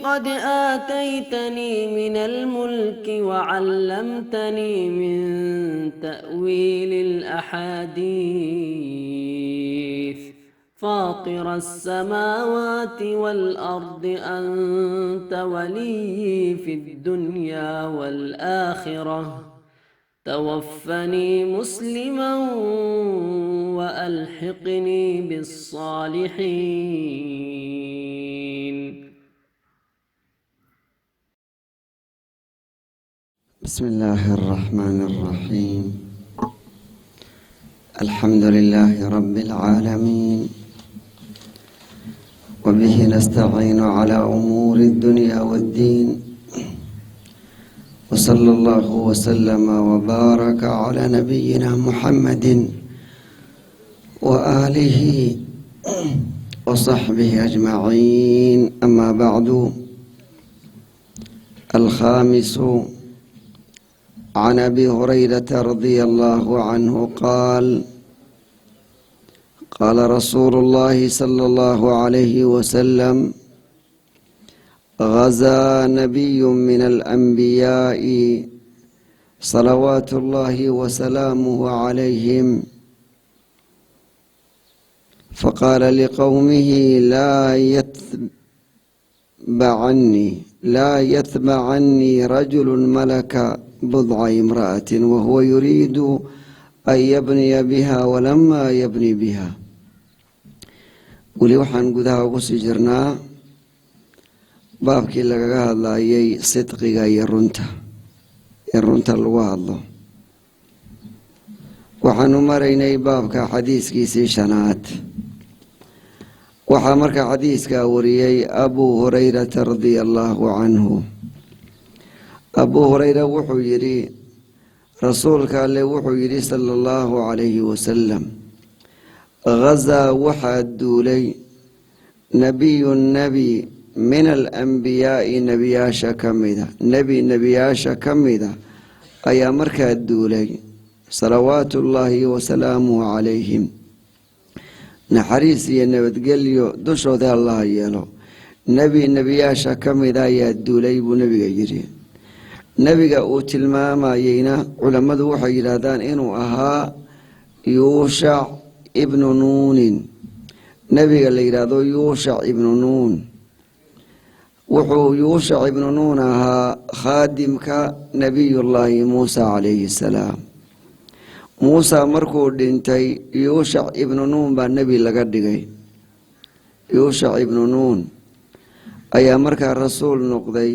قد آتيتني من الملك وعلمتني من تأويل الأحاديث فاطر السماوات والأرض أنت ولي في الدنيا والآخرة توفني مسلما وألحقني بالصالحين. بسم الله الرحمن الرحيم. الحمد لله رب العالمين، وبه نستعين على أمور الدنيا والدين، وصلى الله وسلم وبارك على نبينا محمد وآله وصحبه أجمعين. أما بعد، الخامس عن أبي هريرة رضي الله عنه قال: قال رسول الله صلى الله عليه وسلم: غزا نبي من الأنبياء صلوات الله وسلامه عليهم، فقال لقومه: لا يتبعني رجل ملك بضع امرأة وهو يريد أن يبني بها ولما يبني بها. weli waxaan gudaha ugu sii jirnaa baabkii lagaga hadlayay sidqiga iyo runta lagu hadlo. waxaanu maraynay baabka xadiiskiisii 5aad. waxaa markaa xadiiskaa wariyey abu hurayrata radia allaahu canhu. abu hurayra wuxuu yidhi, rasuulka alle wuxuu yidhi sala allahu calayhi wasalam: غزaa waxaa duulay nebiyun nebi min alanbiyaa'i nebiyaasha ka mida nebiyaasha ka mida ayaa markaa duulay, salawaatu ullaahi wasalaamuhu calayhim, naxariis iyo nabadgelyo dushooda allaha yeelo. nebiyaasha ka mida ayaa duulay buu nebiga yidhi. nebiga uu tilmaamayeyna culammadu waxay yidhaahdaan inuu ahaa yuushac ibnu nuunin. nebiga la yidhaahdo yuushac ibnu nuun wuxuu yuushac ibnu nuun ahaa khaadimka nebiyullaahi muusa calayhi salaam. muusa markuu dhintay yuushac ibnu nuun baa nebi laga dhigay. yuushac ibnu nuun ayaa markaa rasuul noqday.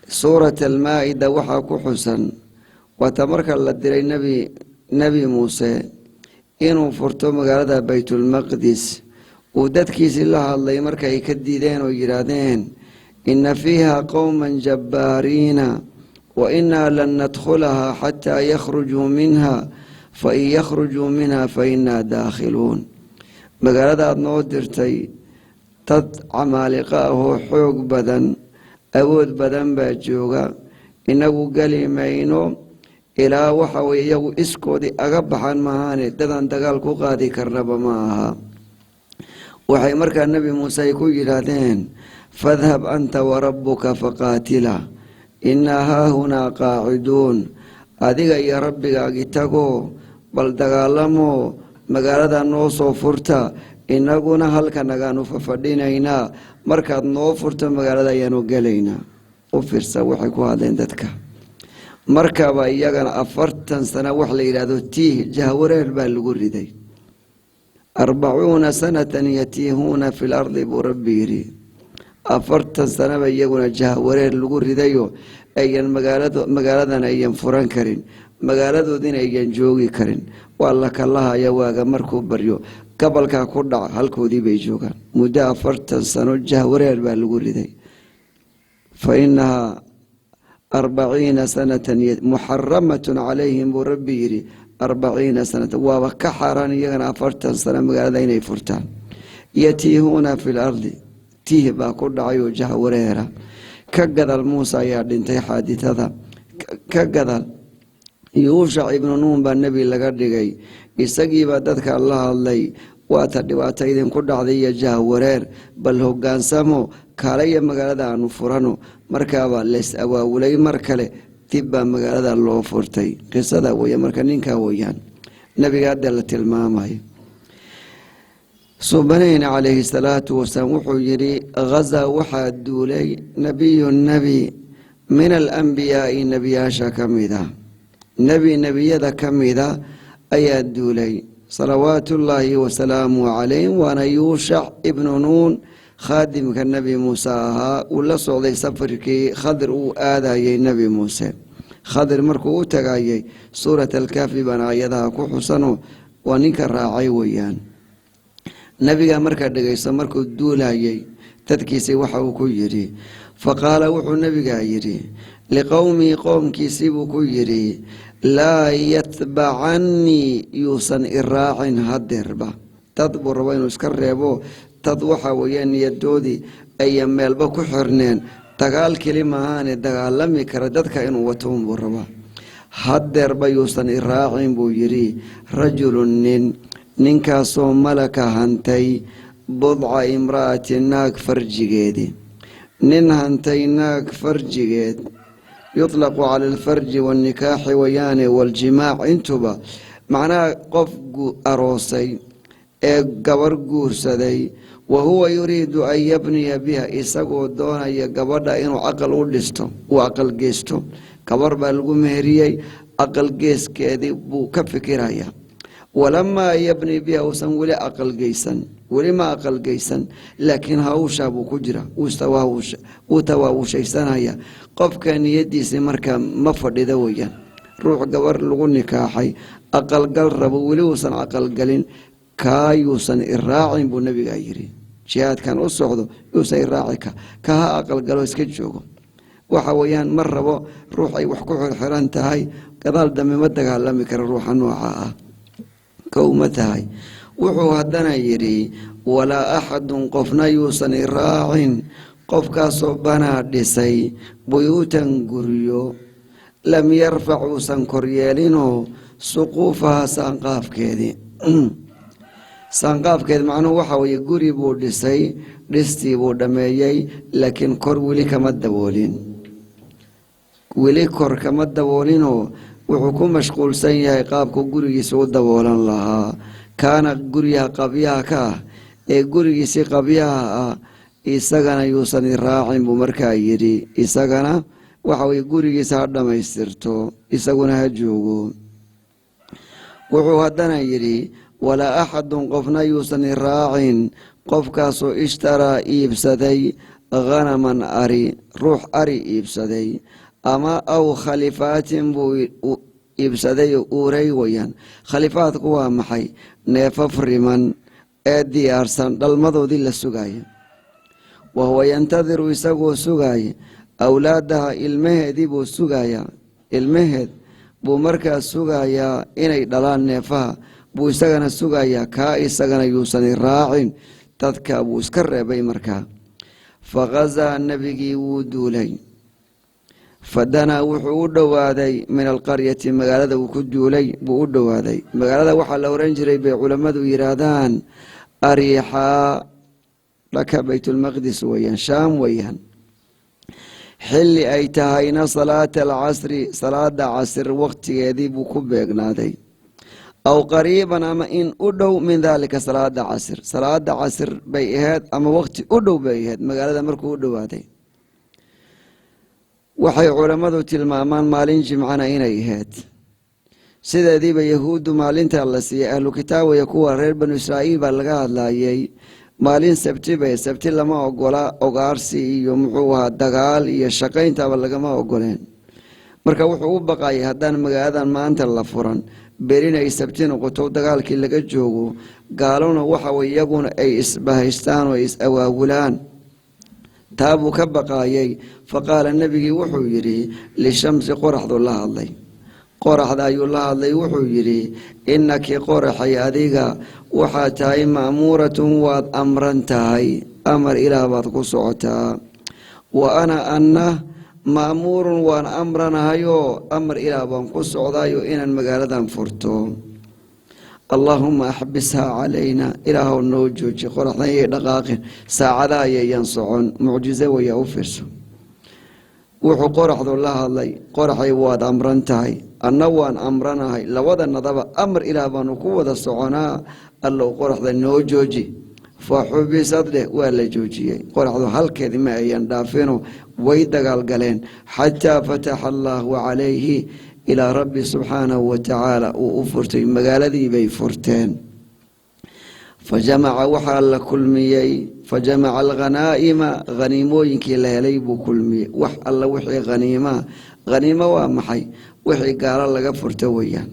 suurat almaa-ida waxaa ku xusan waata marka la diray nebi muuse inuu furto magaalada baytulmaqdis. uu dadkiisii la hadlay markay ka diideen oo yidhaahdeen: inna fiiha qowman jabbaariina wa innaa lan nadkhulahaa xataa yakhrujuu minha fain yakhrujuu minha fa innaa daakhiluun. magaaladaad noo dirtay dad camaaliqa ah oo xoog badan, awood badan baa jooga, inagu geli mayno ilaa waxa weye iyagu iskoodii aga baxan maahaane dadaan dagaal ku qaadi karnaba ma aha. waxay markaa nebi muuse ay ku yidhaahdeen: fadhab anta warabbuka faqaatila innaa haahunaa qaaciduun. adiga iyo rabbigaagi tagoo bal dagaalamoo magaalada noo soo furta, inaguna halkanagaanu fafadhinaynaa, markaad noo furto magaalada ayaanu gelaynaa. u fiirsa waxay ku hadleen dadka. markaba iyagana 40 sano wax la yidhaahdo tiih jahwareer baa lagu riday. 40 sanatan yatiihuuna fi lardi buu rabbi yidhi. 40 sanaba iyaguna jahwareer lagu ridayo ayan magaaladan ayan furan karin, magaaladoodina ayan joogi karin. waa la kalahaya waaga markuu baryo gabalkaa ku dhaca halkoodii bay joogaan. muddo 40 sano jahwareer baa lagu riday. fa inahaa 40 sanatan muxaramatun calayhim buu rabbi yidhi. 40 sanatan waaba ka xaaraan iyagana 40 sano magaalada inay furtaan. yatiihuuna fi lardi, tiih baa ku dhacay oo jahwareera. ka gadal muuse ayaa dhintay xaadithada. ka gadal yuushac ibnu nuun baa nebi laga dhigay. isagiibaa dadka la hadlay: waata dhibaato idinku dhacday iyo jahwareer, bal hogaansamo, kaalaya magaalada aanu furano markaaba leys awaawulay mar kale dib baa magaalada loo furtay qisada weeye marka ninkaa weeyaan nabiga hadda la tilmaamayo subanayna calayhi salaatu wasalaam wuxuu yidhi gazaa waxaa duulay nebi min alambiyaai nebiyaasha ka mida nebiyada ka mida ayaa duulay salawaatullaahi wasalaamu calayhim waana yuushac ibnu nuun khaadimka nebi muuse ahaa uu la socday safarkii khadir uu aadayay nebi muuse khadir markuu u tagayay suurat alkaafi baan aayadaha ku xusano waa ninka raacay weeyaan nebiga markaa dhegayso markuu duulayay dadkiisii waxa uu ku yidhi faqaala wuxuu nebigaa yidhi liqowmii qoomkiisii buu ku yidhi laa yatbacannii yuusan iraacin hadeerba dad buu rabo inuu iska reebo dad waxa weeye niyadoodii ayan meelba ku xirneen dagaal keli maahaane dagaalami kara dadka inuu wato unbuu rabaa hadeerba yuusan iraacin buu yidhi rajulun ninkaasoo malaka hantay budca imra'ati naag farjigeedii nin hantay naag farjigeed yuطlaqu cala alfarji waاnnikaaxi wayaane waاljimaac intuba macnaha qof aroosay ee gabar guursaday wa huwa yuriidu an yabniya biha isagoo doonaya gabadha inuu aqal u dhisto uu aqal geysto gabar baa lagu meheriyey aqal geeskeedii buu ka fikiraya walamaa yabni biha uusan weli ma aqal geysan laakiin hawshaa buu ku jira wuu tawaawushaysanaya qofka niyadiisii markaa ma fadhida weyaan ruux gabar lagu nikaaxay aqalgal rabo weli uusan aqalgalin kaayuusan iraacin buu nabigaa yidhi jihaadkan u socdo yuusan iraaci ka ha aqalgalo iska joogo waxa weeyaan ma rabo ruux ay wax ku xirxiran tahay gadaal dambe ma dagaalami kara ruuxa nooca ah kowma tahay wuxuu haddana yidhi walaa axadun qofna yuusan iraacin qofkaasoo banaa dhisay buyuutan guryo lam yarfac uusan koryeelinoo suquufaha saanqaafkeed macnuhu waxa weeye guri buu dhisay dhistii buu dhammeeyey laakiin kor weli kama daboolinoo wuxuu ku mashquulsan yahay qaabku gurigiisa u daboolan lahaa kaana guryaha qabyaha ka ah ee gurigiisii qabyaha ah isagana yuusan iraacin buu markaa yidhi isagana waxa weye gurigiisa ha dhammaystirto isaguna ha joogo wuxuu haddana yidhi walaa axadun qofna yuusan iraacin qofkaasoo ishtaraa iibsaday khanaman ari ruux ari iibsaday ama aw khalifaatin buu iibsaday uuray weyaan khalifaadku waa maxay neefaf riman ee diyaarsan dhalmadoodii la sugaya wahuwa yantadiru isagoo sugaya awlaadaha ilmaheedii buu sugayaa ilmaheed buu markaa sugayaa inay dhalaan neefaha buu isagana sugayaa kaa isagana yuusan iraacin dadka buu iska reebay markaa faqazaa nebigii wuu duulay fadanaa wuxuu u dhowaaday min alqaryati magaalada uu ku duulay buu u dhowaaday magaalada waxaa la oran jiray bay culammadu yidhaahdaan ariixaa dhaka baytulmaqdis weyaan shaam weyaan xilli ay tahayna salaata alcasri salaada casir waqtigeedii buu ku beegnaaday aw qariiban ama in u dhow min daalika salaada casir bay ahayd ama waqti u dhow bay ahayd magaalada markuu u dhowaaday waxay culammadu tilmaamaan maalin jimcana inay ahayd sideediiba yahuuddu maalinta la siiyey ahlu kitaabaya kuwa reer banu israa'iil baa laga hadlayay maalin sabti bay sabti lama ogola ogaarsi iyo muxuu ahaa dagaal iyo shaqayntaba lagama ogoleen marka wuxuu u baqayay haddaan magaaladan maanta la furan berina ay sabti noqoto dagaalkii laga joogo gaalona waxa way iyaguna ay isbahaystaan oo is awaawulaan taabuu ka baqaayay faqaala nebigii wuxuu yidhi lishamsi qoraxdu la hadlay qoraxda ayuu la hadlay wuxuu yidhi innaki qoraxay adiga waxaa tahay ma'muuratun waad amran tahay amar ilaah baad ku socotaa wa ana ma'muurun waan amranahayoo amar ilaah baan ku socdaayo inaan magaaladan furto اللهم أحبسها علينا إله النوجوج قرحنا دقاقين ساعدا ينصعون معجزة ويوفرسون wuxuu qoraxdu la hadlay qoraxay waad amran tahay anna waan amranahay labada nadaba amar ilaah baanu ku wada soconaa allow qoraxda noo jooji faxubisad waa la joojiyey qoraxdu halkeedii ma ayan dhaafino way dagaal galeen xataa fataxa allaahu calayhi ilaa rabbi subxaanahu watacaala uu u furtay magaaladii bay furteen فجمع وحال كلمي فجمع الغنائم غنيموينك لهلي بو كلمي وح الله وحي غنيمة ومحي وحي قال الله فرتويا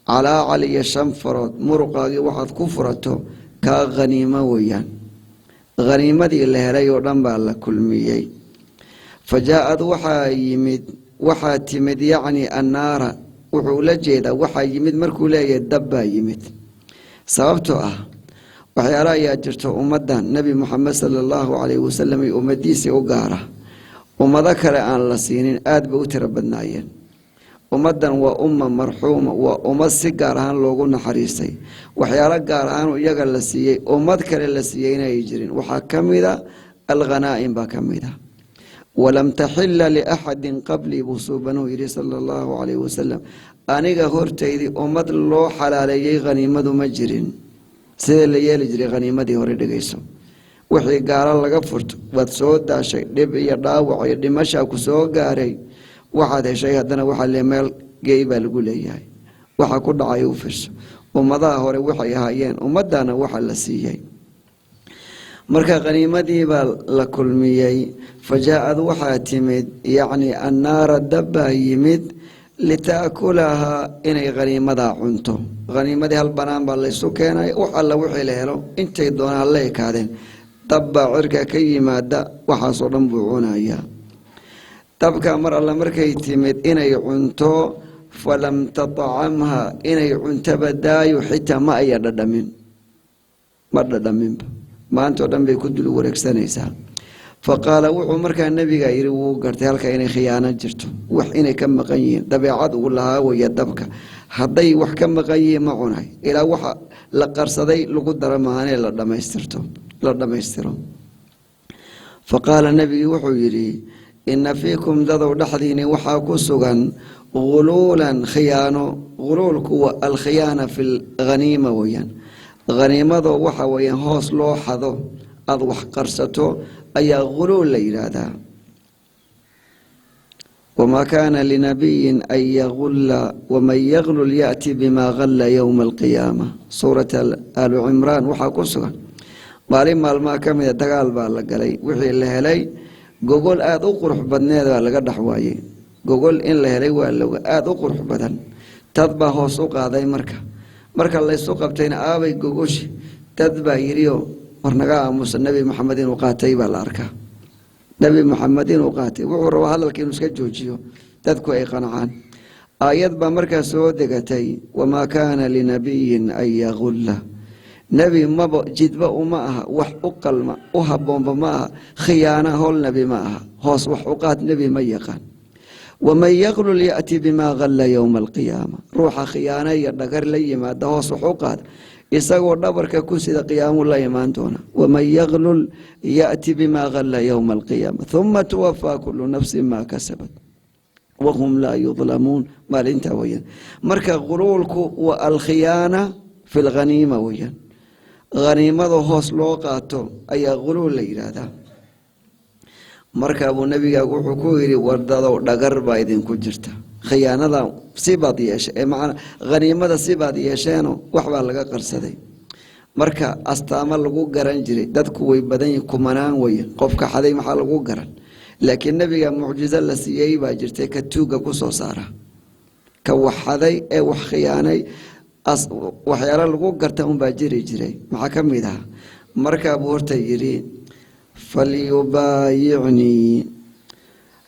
على علي الشنفرات مرقاقي وحد كفرته كغنيمة ويان غنيمة دي لهلي ورنبا الله كلمي فجاءت وحا تمد يعني النار وحول جيدا وحا يمد مركو لا يدبا يمد سببته waxyaalaha ayaa jirto ummadan nebi moxamed sala allahu calayhi wasalam iyo ummadiisii u gaara ummado kale aan la siinin aad bay u tiro badnaayeen ummadan waa umma marxuuma waa ummad si gaar ahaan loogu naxariistay waxyaalo gaar ahaan iyaga la siiyey ummad kale la siiyey inay jirin waxaa ka mida alghanaa'im baa ka mida walam taxila liaxadin qablii buu suubanuu yidhi sala allahu calayhi wasalam aniga hortaydii ummad loo xalaaleeyey khaniimadu ma jirin sida la yeeli jiray khaniimadii hore dhegeyso wixii gaalo laga furto waad soo daashay dhib iyo dhaawac iyo dhimashaa ku soo gaaray waxaad heshay haddana waxaa le meel geey baa lagu leeyahay waxa ku dhacay u firso ummadaha hore waxay ahaayeen ummadana waxa la siiyey marka khaniimadii baa la kulmiyey fajaa'ad waxaa timid yacni annaara dabbaa yimid لتأكلها إني غنيمة عنتو غنيمة هالبنان بالليسو كينا وحلا وحي لهلو انتي دون الله كادين طبع عركة كي مادة وحاصل بوعونا إياه تبكى مر الله مركي تمد إني عنتو فلم تطعمها إني عنت بدايو حتى ما أيضا من مرد من ما أنتو دم بيكدلو ورك سنيسا فقال وعمر كان النبي غير وقرت هلك إني خيانة جرتو وح إني كم مقيين دبيعات والله ويدبك هضي وح كم مقيين معوناي إلى وح لقرصدي لقدر معاني لما يسترون فقال النبي وحيري إن فيكم ذو دحديني وحاكو سغن غلولا خيانو غلولك الخيانة في الغنيمة ويان غنيمة وحا ويان هوس لو حظو أضوح قرصته أي غلول ليلادا وما كان لنبي أن يغل ومن يغلل يأتي بما غل يوم القيامة سورة آل عمران وحاكوسها مالين مال ما كم يتقال بالقلي وحي اللي هلي جوجل آد أقرح بدنيا لقد حواي جوجل إن اللي هلي ولا آد أقرح بدن تطبع سوق هذا مركا الله سوق بتين آبي جوجوش تطبع يريو ورنقا موسى النبي محمد وقاتي بالاركا نبي محمد وقاتي وعروا هذا الكلمة سكجوجيو تذكو أي قنعان آيات بمركز سودقتي وما كان لنبي أن يغل نبي ما جد معها وحقل ما وهبون بماها خيانة هول نبي معها هوس وحقات نبي ميقان ومن يغل يأتي بما غل يوم القيامة روح خيانة يدقر لي ما دهوس وحقات isagoo dhabarka ku sida qiyaamu la imaan doona waman yaglul ya'ti bima ghalla yawma alqiyaama thumma tuwaffa kullu nafsin ma kasabat wahum la yudlamuun maalinta weeyaan marka guluulku wa alkhiyaana fi lghaniima weeyaan ghaniimada hoos loo qaato ayaa guluul la yidhaahdaa marka abuu nabigaagu wuxuu ku yidhi wardadow dhagar baa idinku jirta khiyaanada sibaad yeeshay macna غنيمada sibaad yeesheeno wax baa laga qarsaday marka astaama lagu garan jiray dadku way badan kumanaan way qofka xaday maxaa lagu garan laakiin nabiga mucjiza la siiyay baa jirtay ka tuuga ku soo saara ka waxaday ee wax khiyaanay waxyaalo lagu garta un baa jiray maxaa ka mid ah marka buu horta yiri falyubayni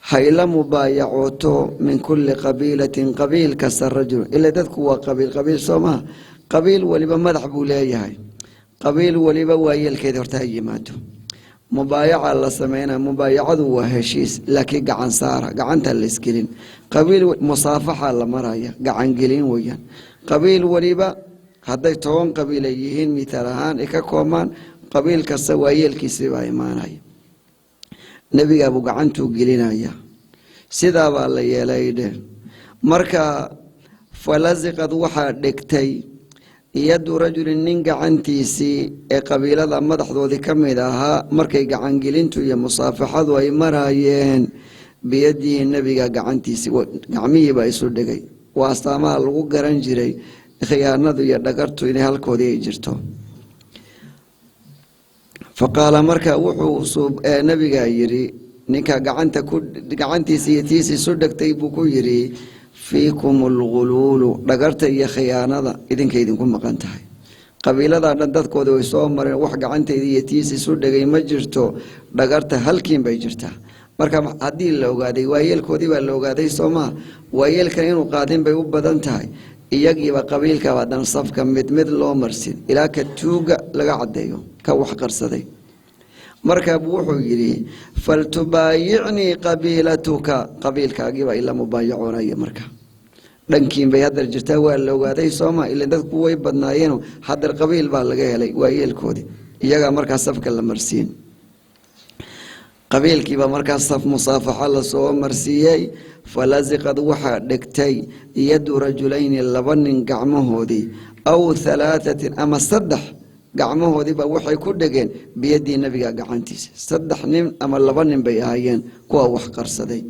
هيلا مبايعوتو من كل قبيلة قبيل كسر رجل إلا تذكوا قبيل سوما قبيل ولبا مدح بولاي قبيل ولبا وهي الكيدر تهيماتو مبايعة الله سمينا مبايعة وهشيس لكي قعن سارة قعن تلسكلين قبيل مصافحة الله مرايا قعن قلين ويان قبيل ولبا hadday 10 qabiil ay yihiin mitaal ahaan ay ka koomaan qabiil kasta waayeelkiisii baa imaanaya nabiga buu gacantuu gelinaya sidaa baa la yeelay marka falaziqad waxaa dhigtay yadu rajulin nin gacantiisii ee qabiilada madaxdoodii ka mid ahaa markay gacangelintu iyo musaafaxadu ay marayeen biyadii nabiga gacantiisii gacmihii baa isu dhigay waa astaamaha lagu garan jiray khiyaanadu iyo dhagartu inay halkoodii ay jirto faqaala marka wuxuu nabiga yiri ninka gacantiisii iyo tiisii isu dhigtay buu ku yiri fiikum alghuluulu dhagarta iyo khiyaanada idinka idinku maqan tahay qabiilada dhan dadkooda way soo mareen wax gacanteedii iyo tiisii isu dhigay ma jirto dhagarta halkiin bay jirtaa marka haddii la ogaaday waayeelkoodii baa la ogaaday soomaa waayeelkan inuu qaadin bay u badan tahay iyagiiba qabiilka badan safka mid loo marsin ilaa ka tuuga laga cadeeyo ka wax qarsaday marka wuxuu yiri faltubaayicni qabiilatuka qabiilkaagiiba ila mubaayacoonaya marka dhankiin bay hadda jirtaa waa la ogaaday soomaa ilaa dadku way badnaayeen hadda qabiil baa laga helay waayeelkoodii iyaga marka safka la marsiin qabiilkiiba markaa saf musaafaxa la soo marsiiyey falaziqad waxaa dhigtay yadu rajulayni 2 nin gacmahoodii aw 3 ama 3 gacmahoodiiba waxay ku dhegeen biyadii nabiga gacantiisa 3 nin ama 2 nin bay ahaayeen kuwa wax qarsaday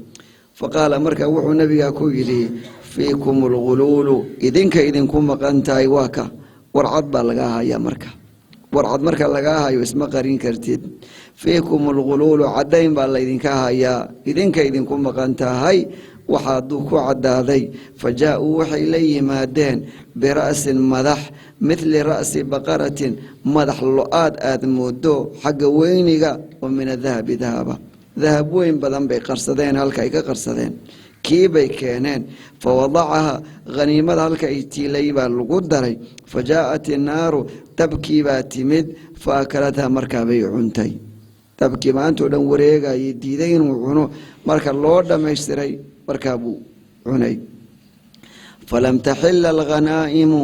faqaala marka wuxuu nabiga ku yiri fiikum alghuluulu idinku maqan tahay waa ka warcad baa laga hayaa marka warcad marka laga hayo isma qarin kartid fiikum alghuluulu cadayn baa la idinka hayaa idinku maqan tahay waxaaduu ku cadaaday fajaa'uu waxay la yimaadeen bira'sin madax mithli ra'si baqaratin madax lo-aad aad moodo xagga weyniga oo min adahabi dahab weyn badan bay qarsadeen halka ay ka qarsadeen kii bay keeneen fawadacaha haniimada halka ay tiilay baa lagu daray fajaa'at innaaru dabkii baa timid faakalatha markaa bay cuntay dabkii maantoo dhan wareegayay diiday inuu cuno marka loo dhamaystiray markaa buu cunay falam taxila alghanaa'imu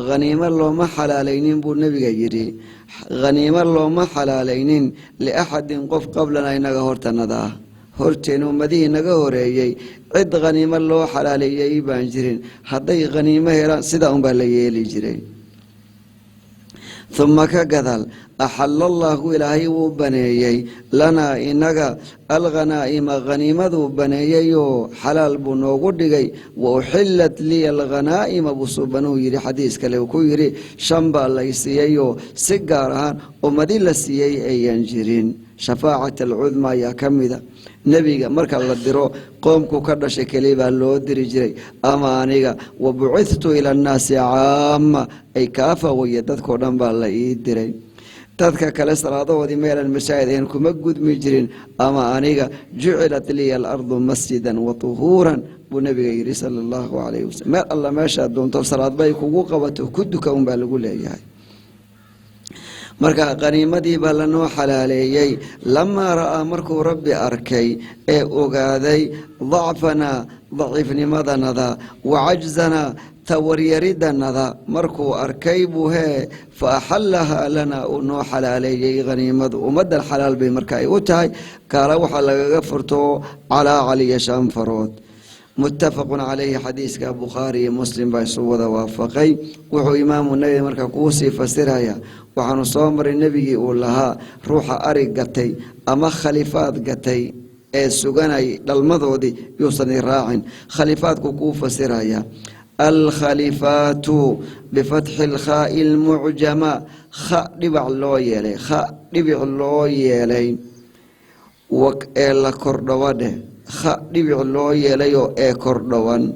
haniimo looma xalaalaynin buu nabiga yidhi haniimo looma xalaalaynin liaxadin qof qablana inaga hortanada ah horteen ummadihii naga horeeyey cid haniimo loo xalaaleeyey baan jirin hadday haniimo helaan sidaa unbaa la yeeli jiray ثم كقذل أحل الله إلهي وبنيي لنا إنك الغنائم غنيمة بنيي حلال بنو دغي وأحلت لي الغنائم بصبنو يري حديث كلو كيري شنبا ليسيو سيجارها ومدي لسيي أينجرين شفاعة العظمى يا كمذا نبيga marka la diro qoomku ka dhashay kaliya loo diri jiray amaaniga wabu'ithtu ila an-nas 'amma ay kaafa way dadko dhan baa la ii diray dadka kale salaadoodii meelan masaajideen kuma gudmi jirin ama aniga ju'ilat li al-ardu masjidan wa tuhuran bu nabiga yiri sallallahu alayhi wasallam ma alla ma sha doonto salaad bay kugu qabato kuduka un baa lagu leeyahay marka qaniimadii baa lanoo xalaaleeyay lama raa markuu rabbi arkay ee ogaaday dhacfana dhacifnimadanada wacajzana tawaryaridanada markuu arkay buu hee faaxallaha lana noo xalaaleeyay qaniimadu ummadda xalaal bay marka ay u tahay kaala waxaa lagaga furto calaa caliya shanfarood متفق عليه حديث البخاري ومسلم بيسود وافقي وهو إمام النبي مركا كوسي فسرها وحن صامر النبي يقول لها روح أرق قتي أما خليفات قتي السجناي للمضودي يوصل الراعن خليفات كوكو فسرها الخليفات بفتح الخاء المعجمة خاء ربع الله يلي خاء ربع الله يلي وكألا كردواده خاء ربع الله يليو كردوان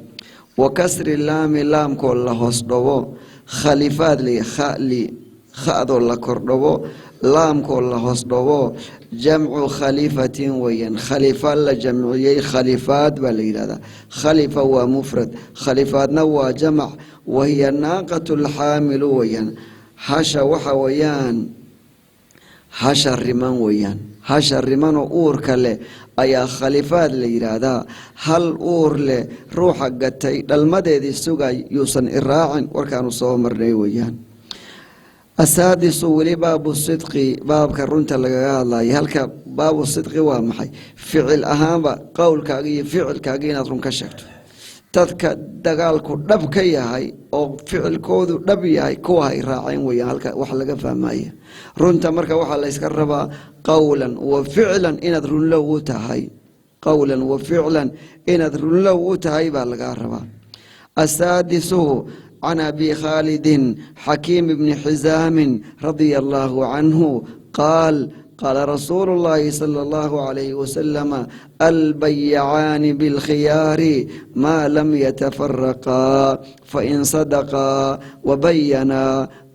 وكسر اللام لام كل هصدو خليفات لي خاء لي خاء الله كردو لام كل هصدو جمع خليفة وين خليفة لجمعي خليفات بالإرادة خليفة ومفرد خليفات نوى جمع وهي الناقة الحامل وين حشا وحويان حشا الرمان وين hasha rimanoo uurka leh ayaa khalifaad la yidhaahdaa. hal uur leh ruuxa gatay dhalmadeedii sugay yuusan iraacin, warkaanu soo marnay weeyaan. asaadisu weli baabu sidqi, baabka runta lagaga hadlaya. halka baabu sidqi waa maxay? ficil ahaanba qowlkaaga iyo ficilkaaga inaad run ka sheegto. dadka dagaalku dhab ka yahay oo ficilkoodu dhab yahay kuwa hay raaceen weeyaan. halka wax laga fahmaya runta marka waxaa la iska rabaa qowlan wa ficlan inaad runlow u tahay. qowlan wa ficlan inaad runlow u tahay baa lagaa rabaa. asaadisuhu can abi khaalidin xakiim bni xisaamin radia allaahu canhu qaal قال رسول الله صلى الله عليه وسلم البيعان بالخيار ما لم يتفرقا فإن صدقا وبينا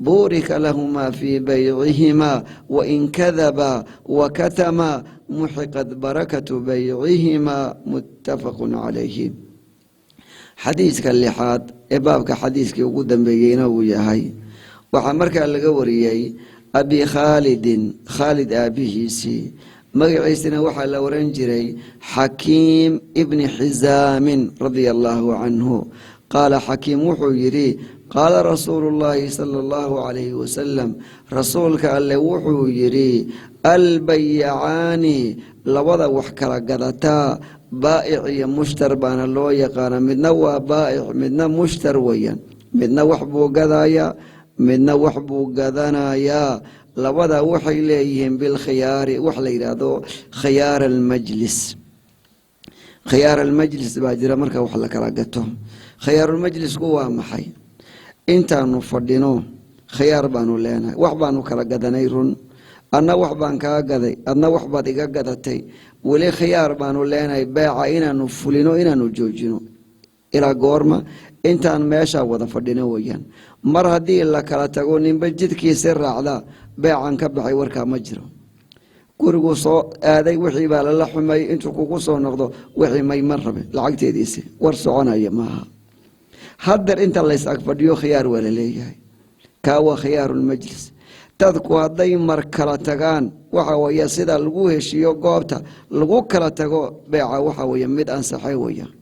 بورك لهما في بيعهما وإن كذبا وكتما محقت بركة بيعهما متفق عليه. حديث اللحاد إبابك حديث وقودا بينا وياهي وحمرك اللقوريي أبي خالد خالد أبيهيسي مقعيسنا وحا لورنجري حكيم ابن حزام رضي الله عنه قال حكيم وحيري قال رسول الله صلى الله عليه وسلم رسولك اللي وحيري البيعان لوضع وحكرا قدتا بائع مشتر بان الله يقال مدنا بائع مدنا مشتر ويا مدنا وحبو قدايا midna wax buu gadanayaa. labada waxay leeyihiin bilkhiyaari wax la yidhaahdo khiyaar almajlis. khiyaar almajlis baa jira marka wax la kala gato. khiyaarulmajlisku waa maxay? intaanu fadhino khiyaar baanu leenahay, wax baanu kala gadanay run, adna wax baan kaa gaday, adna wax baad iga gadatay, weli khiyaar baanu leenahay beeca inaanu fulino inaanu joojino. ilaa goorma? intaan meesha wada fadhino weeyaan. mar haddii la kala tago ninba jidkiisa raacda beecan ka baxay warkaa ma jiro. gurigu soo aaday wixii baa lala xumay, intuu kugu soo noqdo wixii may mar rabe lacagteediisi war soconaya maaha. haddar inta lays ag fadhiyo khiyaar waa la leeyahay. kaa waa khiyaarulmajlis. dadku hadday mar kala tagaan waxa weeye sida lagu heshiiyo goobta lagu kala tago beeca waxa weeye mid ansaxay weeyaan.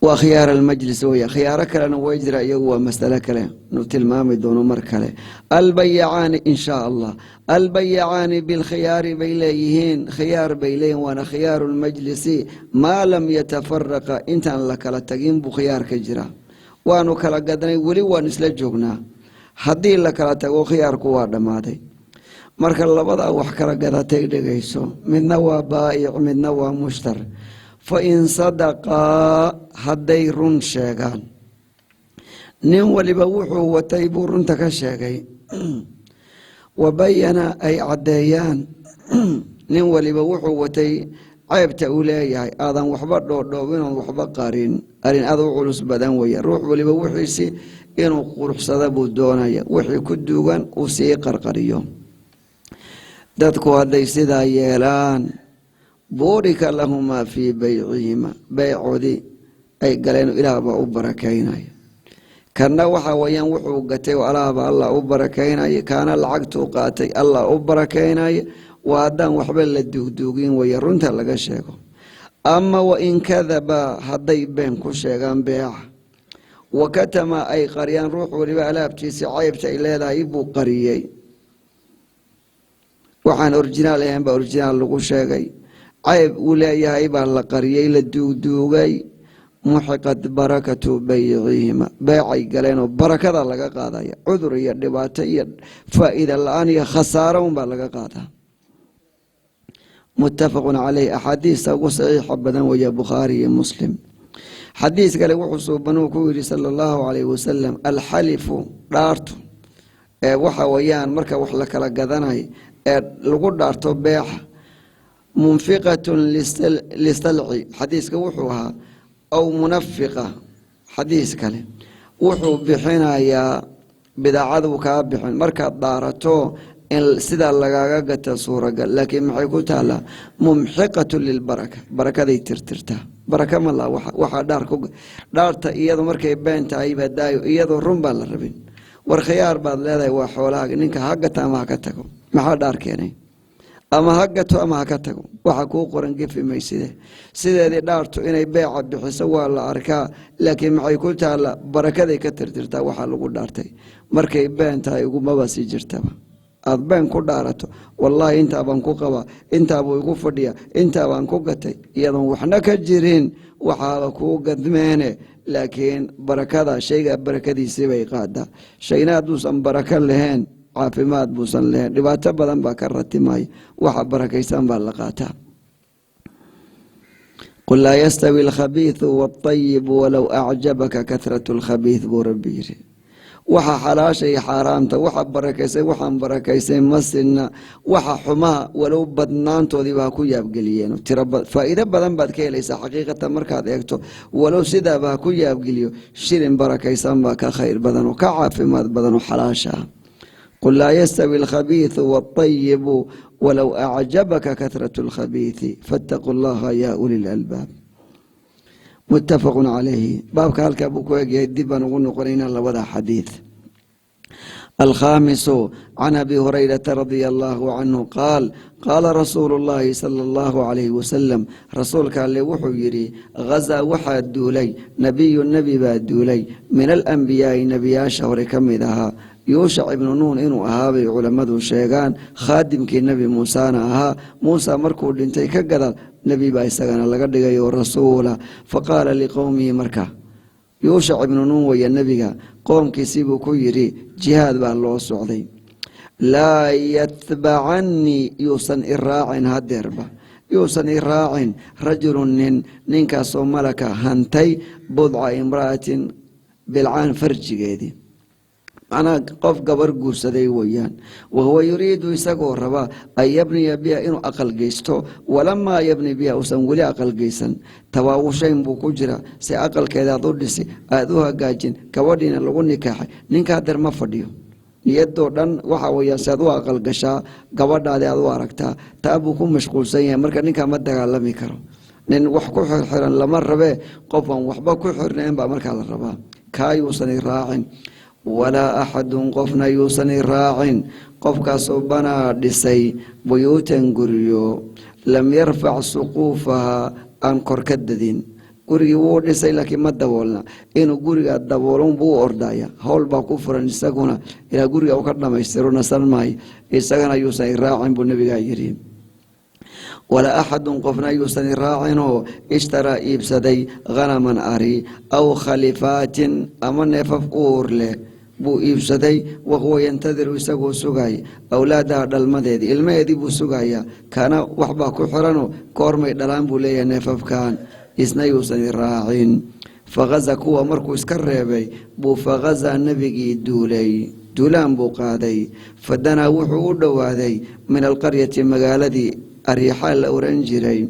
وخيار المجلس ويا خيار كلنا ويجرى يقوى مسألة كله نتل مامي دون مركله. البيعان إن شاء الله البيعان بالخيار بيليهين خيار بيلين وانا خيار المجلس ما لم يتفرق انت لك لتقيم بخيار كجرا وانو كلا قدني ولي وانسلا جوغنا حدي لك لتقو خيار كوار ماضي مركل لبضا وحكرا قدا تيدغيسو من نوى بائع من نوى مشتر فإن صدقا هدي رن شيغان نين ولبوحو وتيبو رنتك شيغي وبينا أي عديان نين ولبوحو وتي عيب تأولي آذان وحبا دوين وحبا قارين أرين أذو علوس بدن ويا روح ولبوحيسي إنو قرح صدبو دونايا وحي كدوغان وسي قرقريوم دادكو هدي سيدا يلان بورك لهما في بيعهما بيعودي أي قالوا إله با أبركيناي كان وحا ويان وحو قتي وعلى الله أبركيناي كان العقد قاتي الله أبركيناي وادان وحبل للدوغين ويرونتا لغا شيغو أما وإن كذبا هدي بين كل شيغان بيع وكتما أي قريان روح ولبا ألابتيسي عيبتا إلا لا يبو قريي وحان أورجينال يهان با أورجينال لغو شيغي عيب ولايهاي بان لقريي لدوغي محقت بركة بيعهما بيعي قالينو بركة لغا قادايا عذر يا دباتي فائدة الآن يا خسارة بان لغا قادا. متفق عليه. أحاديث صحيح أبدا ويا بخاري مسلم. حديث قال وحسو بنو كويري صلى الله عليه وسلم الحلف دارتو وحا ويان مركا وحلك لقدناي لغو دارتو بيع منفقة للسلع حديث كوحوها أو منفقة حديث كله وحو بحنا يا بدعادو كابحن مركا دارتو سيدا لغاقة صورة قال لكن محيكوتها لا ممحقة للبركة بركة دي ترترتها بركة ما الله وحا داركو دارتا إيادو مركا يبين تعيبا دايو إيادو رنبا للربين warkhiyaar baad leedahay waa xoolahaaga ninka ha gata ama ha ka tago maxaa dhaar keenay ama ha gato ama ha ka tago waxa kuu qoran gefi mayside sideedii dhaartu inay beeca bixiso waa la arkaa laakiin maxay ku taalla barakaday ka tirtirtaa waxaa lagu dhaartay markay been tahay ugumaba sii jirtaba aad been ku dhaarato wallaahi intaa baan ku qabaa intaa buu igu fadhiya intaa baan ku gatay iyadoon waxna ka jirin waxaaba kuu gadmeene laakiin barakada shayga barakadiisii bay qaadaa shayna hadduusan barako lahayn caafimaad buusan lahayn dhibaato badan baa ka ratimaya waxa barakaysan baa la qaataa qul laa yastawi alkhabiithu waalayibu walow acjabaka kahratu alkhabiith buu rabbi yidhi waxa xalaasha iyo xaaraamta waxa barakaysay waxaan barakaysay masina waxa xumaha walow badnaantoodiiba ha ku yaabgeliyeen faa'iido badan baad ka helaysaa xaqiiqatan markaad eegto walow sidaaba ha ku yaabgeliyo shilin barakaysan baa ka khayr badan oo ka caafimaad badan oo xalaasha ah qul laa yastawi alkhabiithu waalayibu walow acjabaka kahratu alkhabiithi faataquu allaha yaa uli lalbaab متفق عليه باب كالك أبو كويجي دبا ونقرين لوضع حديث الخامس عن أبي هريرة رضي الله عنه قال قال رسول الله صلى الله عليه وسلم رسول كان لوحو يري غزا وحد دولي النبي بعد دولي من الأنبياء نبيا شهر كمدها يوشع بن نون إنه أهابي علماء شيغان خادم كي نبي موسى أها موسى مركو لنتي كقدر نبي بايساقنا لقد يا رسول فقال لقومه مركا يوشع بن نون ويا النبي قوم كيسيبو كيري جهاد بالله السعودي لا يتبعني يوسن إراعن هالدربة يوسن إراعن رجل ننكا صوملك هنتي بضع امرأة بالعان فرج جيدي أنا قف قبر قوسدي ويان وهو يريد يسقو الربا أن يبني بها إنه أقل جيستو ولما يبني بها وسنولي أقل جيسا تواوشين بوكجرا سي أقل كذا ضدسي أذوها قاجين كودين اللغون نكاحي نكادر ما فديو يدو دان waxa weeyaa saad u aqal gashaa gabadhaada aad u aragtaa taabu ku mashquulsan yahay marka ninka ma dagaalami karo nin wax ku xiran lama rabe qofan waxba ku xirneen ba marka la rabaa kaayuusan raacin ولا أحد قفنا يوسن راعٍ قفك صبنا دسي بيوتا قريو لم يرفع سقوفها عن كركددين قريو دسي لكن ما دولنا إنه قريو الدولون بو أردايا هول باكوفرا نساقنا إلى قريو وكرنا ما يسترون سلماي يساقنا يوسن راعٍ بالنبي غيرين ولا أحد قفنا يوسن راعٍ اشترى إبسدي غنما أري أو خليفات أمن ففقور له buu iibsaday wahuwa yantadiru isagoo sugaya awlaadaha dhalmadeedii ilmaheedii buu sugayaa kana waxbaa ku xirano koormay dhalaan buu leeyahay neefafkan isna yuusan raacin fagaza kuwa markuu iska reebay buu fagaza nabigii duulaan buu qaaday fadanaa wuxuu u dhowaaday min alqaryati magaaladii ariixaa la oran jiray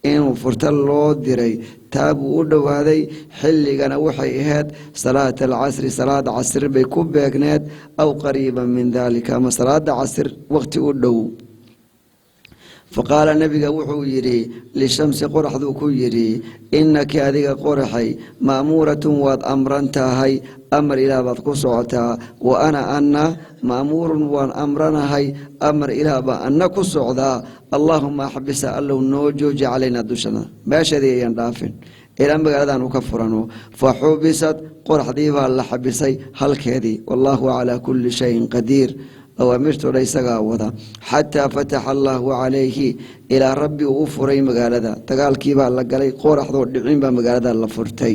inuu furta loo diray taabuu u dhowaaday xilligana waxay ahayd salaat alcasri salaada casr bay ku beegneed aw qariiban min dalika ama salaada casr waqti u dhow faqaala nabiga wuxuu yidhi lishamsi qoraxduu ku yidhi innaki adiga qoraxay ma'muuratun waad amran tahay amar ilaah baad ku socotaa wa ana ma'muurun waan amranahay amar ilaah baa anna ku socdaa allaahuma axbisa allow noo jooji calaynaa dushana meeshadii ayaan dhaafin ilaa magaaladan u ka furano fa xubisad qoraxdii baa la xabisay halkeedii wallaahu calaa kulli shayin qadiir أوامرته ليس قاوضا حتى فتح الله عليه إلى ربي وفري مقالدا تقال كيبا لقالي قورح ذو الدعين بمقالدا لفرتي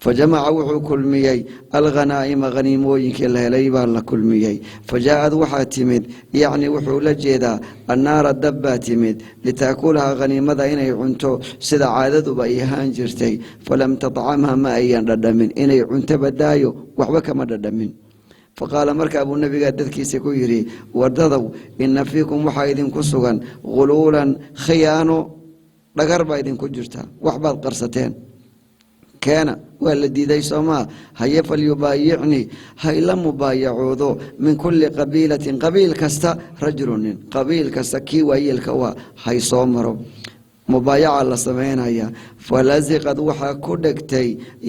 فجمع وحو كل ميي الغنائم غنيموين كلها ليبا لكل ميي فجاءت وحا تمد يعني وحو لجيدا النار الدبا تمد لتأكلها غنيمة إني عنتو سدى عادد بأيهان جرتي فلم تطعمها ما أيان ردمين إني عنت بدايو وحبك ما ردمين فقال مركب النبي قدتك سكويري ورددوا إن فيكم وحايد كسغا غلولا خيانو لقرب ايدين كجرتا وحبات قرصتين كان والذي ذي سما هيا فليبايعني هاي لم يبايعوذو من كل قبيلة قبيل كستا رجل قبيل كستا كي وهي الكوا هاي صومرو mubaayaca la samaynaya falasiqad waxaa ku dhegtay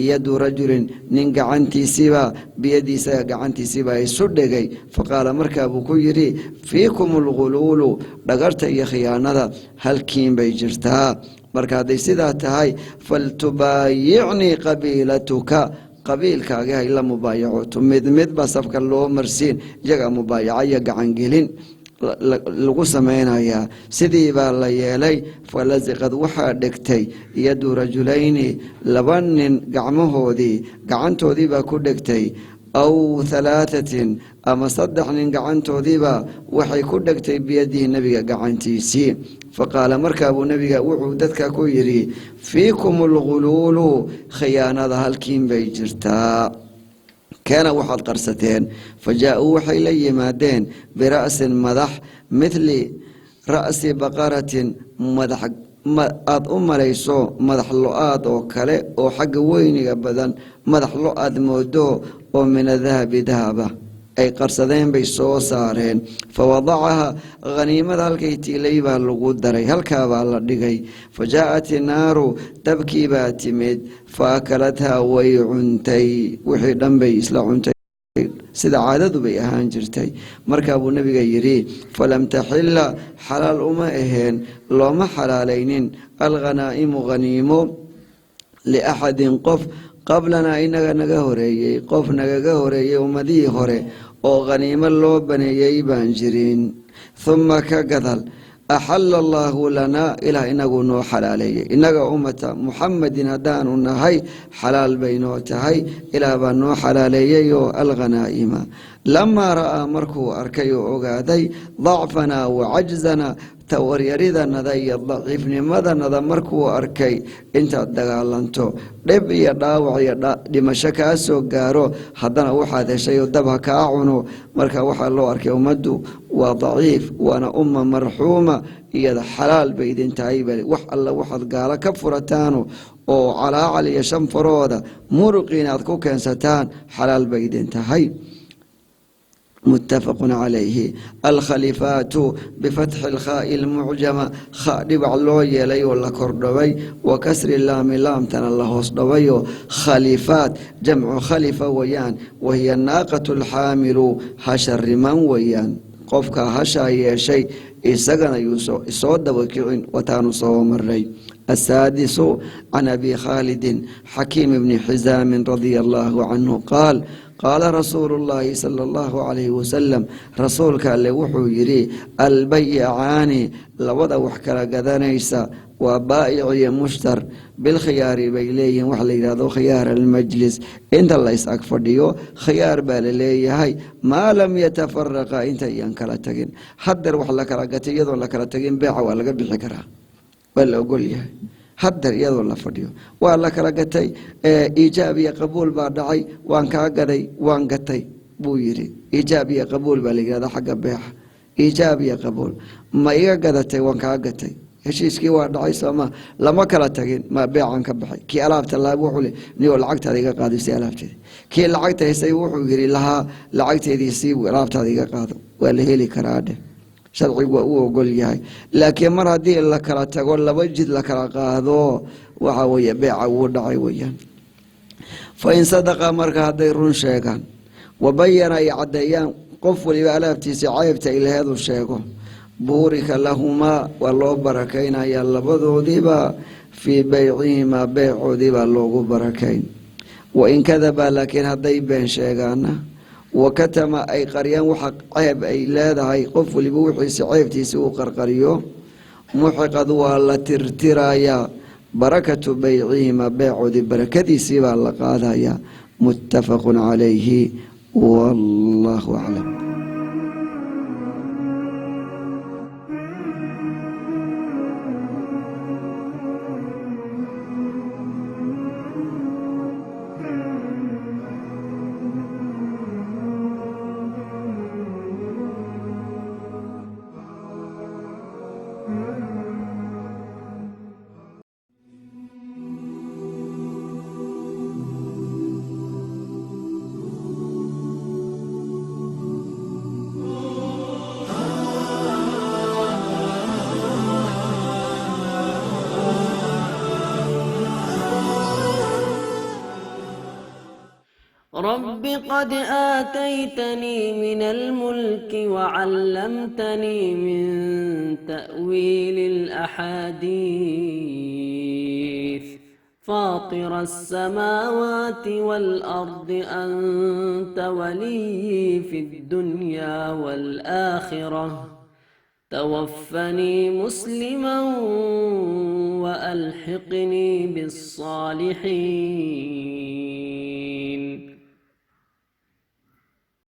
yadu rajulin nin gacantiisiiba biyadiisa gacantiisiiba isu dhegay faqaala markaa buu ku yidhi fiikum alguluulu dhagarta iyo khiyaanada halkiin bay jirtaa marka hadday sidaa tahay faltubaayicnii qabiilatuka qabiilkaaga hay la mubaayacoto midba safka loo marsiin iyaga mubaayaca iyo gacangelin lagu samaynayaa sidii baa la yeelay falasiqad waxaa dhegtay yadu rajulayni laba nin gacantoodiibaa ku dhegtay aw halaatatin ama 3 nin gacantoodiibaa waxay ku dhegtay biyadihi nebiga gacantiisii faqaala markaa buu nebiga wuxuu dadka ku yidhi fiikum alguluulu khiyaanada halkiin bay jirtaa keena waxaad qarsateen fajaa-uu waxay la yimaadeen bira'sin madax midli ra'si baqaratin madax aad u malayso madax lo-aad oo kale oo xagga weyniga badan madax lo-aad moodo oo min adahabi dahaba ay qarsadeen bay soo saareen fawadacaha haniimada halkay tiilay baa lagu daray halkaabaa la dhigay fajaa'at inaaru dabkii baa timid faakalathaa way cuntay wixii dhan bay isla cuntay sida caadadu bay ahaan jirtay markaa buu nebiga yidhi falam taxila xalaal uma aheen looma xalaalaynin alghanaa'imu haniimo liaxadin qof qablanaa inaga naga horeeyey qof nagaga horeeyey ummadihii hore oo khaniimo loo baneeyey baan jirin huma ka gadal axala allaahu lanaa ilaah inagu noo xalaaleeyey inaga ummata muxamadin haddaanu nahay xalaal bay noo tahay ilaah baa noo xalaaleeyeyoo alghanaa'ima lamaa ra'aa markuu arkay oo ogaaday dacfanaa wa cajzana tawaryaridanada iyo daciifnimadanada markuu arkay intaad dagaalanto dhib iyo dhaawac iyo dhimasho kaa soo gaaro haddana waxaad heshay oo dab ha kaa cuno marka waxaa loo arkay ummaddu waa daciif waana umma marxuuma iyada xalaal bay idin tahay bale wax alla waxaad gaalo ka furataano oo calaacal iyo shanfarooda muruqi inaad ku keensataan xalaal bay idin tahay متفق عليه الخليفات بفتح الخاء المعجمة خاء دبع لو يلي ولا كردوي وكسر اللام لام تن الله صدوي خليفات جمع خليفة ويان وهي الناقة الحامل هشر من ويان قفك هشا يشي إسقنا يسود وكعين وتانو صوم الري السادس عن أبي خالد حكيم بن حزام رضي الله عنه قال رسول الله صلى الله عليه وسلم رسولك اللي وحو يري البيعان لوضع وحكرا قدانيسا وبائع مشتر بالخيار بيليهم وحلي هذا خيار المجلس انت الله يسأك فرديو خيار باللي هاي ما لم يتفرق انت ينكلا تجين حدر وحلك رقتي يضو لك رتجين بيع ولا قبل حكرا ولا أقول لي حدر iyadoo la fadhiyo waa la kala gatay iijaab iyo qabuul baa dhacay waan ka gaday waan gatay buu yiri iijaab iyo qabuul baa ligada xagga beexa iijaab iyo qabuul ma iga gadatay waan ka gatay heshiiskii waa dhacay sama lama kala tagin ma beecan ka baxay kii alaabta laab wuxuu le niyo lacagtaada iga qaadisay alaabteeda kii lacagta haysay wuxuu yiri laha lacagteedii alaabtaada iga qaado waa la heli karaa sharcigu waa uu ogol yahay laakiin mar haddii la kala tago laba jid la kala qaado waxa weeye beeca uu dhacay weeyaan fa in sadaqa marka hadday run sheegaan wabayana ay caddeeyaan qof waliba alaabtiisa caybta ilaheedu sheego buurika lahumaa waa loo barakaynayaa labadoodiiba fii baycihimaa beecoodiibaa loogu barakayn wain kadaba laakiin hadday been sheegaana wakatama ay qaryaan waxa ceeb ay leedahay qof waliba wixiisa ceebtiisa uu qarqariyo muxiqad waa la tirtirayaa barakatu baycihima beecoodii barakadiisii baa la qaadayaa muttafaqun calayhi wallahu aclam رب قد آتيتني من الملك وعلمتني من تأويل الأحاديث فاطر السماوات والأرض أنت ولي في الدنيا والآخرة توفني مسلما وألحقني بالصالحين